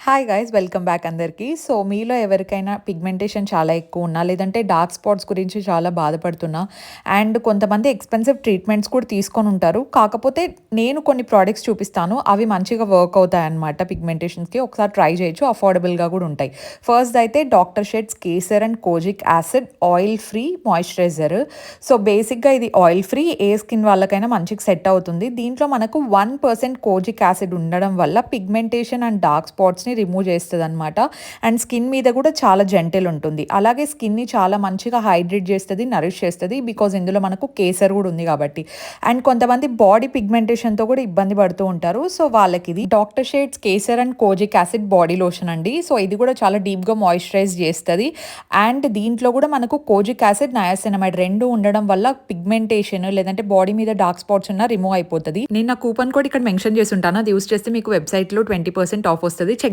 Hi guys welcome back అందరికీ. So మీలో ఎవరికైనా పిగ్మెంటేషన్ చాలా ఎక్కువ ఉన్నా, లేదంటే డార్క్ స్పాట్స్ గురించి చాలా బాధపడుతున్నా, అండ్ కొంతమంది ఎక్స్‌పెన్సివ్ ట్రీట్మెంట్స్ కూడా తీసుకొని ఉంటారు. కాకపోతే నేను కొన్ని ప్రొడక్ట్స్ చూపిస్తాను. అవి మంచిగా వర్క్ అవుతాయన్నమాట పిగ్మెంటేషన్స్‌కి. ఒకసారి ట్రై చేయొచ్చు. అఫోర్డబుల్‌గా కూడా ఉంటాయి. ఫస్ట్ అయితే doctor sheds kesar and kojic acid oil free moisturiser. So బేసిక్‌గా ఇది ఆయిల్ ఫ్రీ, ఏ స్కిన్ వాళ్ళకైనా మంచిగా సెట్ అవుతుంది. దీంట్లో మనకు 1% కోజిక్ యాసిడ్ ఉండడం వల్ల పిగ్మెంటేషన్ అండ్ డార్క్ స్పాట్స్‌ని రిమూవ్ చేస్తదనమాట. అండ్ స్కిన్ మీద కూడా చాలా జెంటిల్ ఉంటుంది. అలాగే స్కిన్‌ని చాలా మంచిగా హైడ్రేట్ చేస్తది, నరిష్ చేస్తది. బికాజ్ ఇందులో మనకు కేసర్ కూడా ఉంది కాబట్టి. అండ్ కొంతమంది బాడీ పిగ్మెంటేషన్‌తో కూడా ఇబ్బంది పడుతూ ఉంటారు. సో వాళ్ళకి ఇది doctor shades kesar and kojic acid body lotion అండి. సో ఇది కూడా చాలా డీప్‌గా మాయిశ్చరైజ్ చేస్తది. అండ్ దీంట్లో కూడా మనకు కోజిక్ యాసిడ్, నయాసినమైడ్ 2 ఉండడం వల్ల పిగ్మెంటేషన్ లేదంటే బాడీ మీద డార్క్ స్పాట్స్ ఉన్నా రిమూవ్ అయిపోతది. నేను నా కూపన్ కోడ్ ఇక్కడ మెన్షన్ చేసి ఉంటాను. అది యూజ్ చేస్తే మీకు వెబ్‌సైట్‌లో 20% ఆఫ్ వస్తది. చెక్